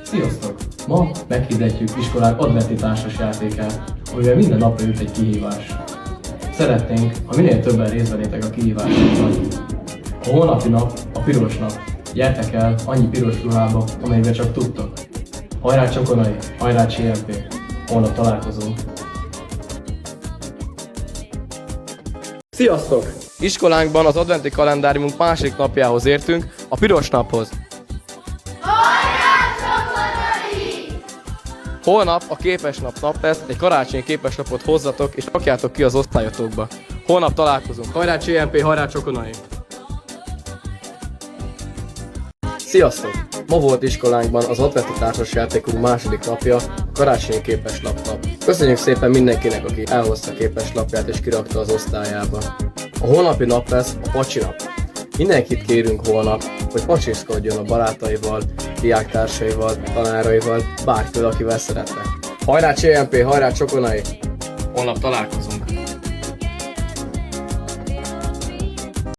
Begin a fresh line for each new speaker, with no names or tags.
Sziasztok! Ma meghirdetjük iskolák adventi társas játékát, amivel minden napra jut egy kihívás. Szeretnénk, ha minél többen részt vennétek a kihívásokban. A holnapi nap a piros nap. Gyertek el annyi piros ruhába, amelybe csak tudtok. Hajrá Csokonai, hajrá CMP! Holnap találkozunk!
Sziasztok! Iskolánkban az adventi kalendáriumunk második napjához értünk, a piros naphoz. Holnap a képesnap lesz, egy karácsonyi képesnapot hozzatok és rakjátok ki az osztályotokba. Holnap találkozunk. Hajrá CMP, hajrá Csokonai! Sziasztok! Ma volt iskolánkban az adventi társasjátékunk második napja, a karácsonyi képeslapnap. Köszönjük szépen mindenkinek, aki elhozta a képeslapját és kirakta az osztályába. A holnapi nap lesz a pacsi nap. Mindenkit kérünk holnap, hogy pacsiszkodjon a barátaival, diáktársaival, tanáraival, bárkivel, akivel szeretne. Hajrá CMP, hajrá Csokonai! Holnap találkozunk!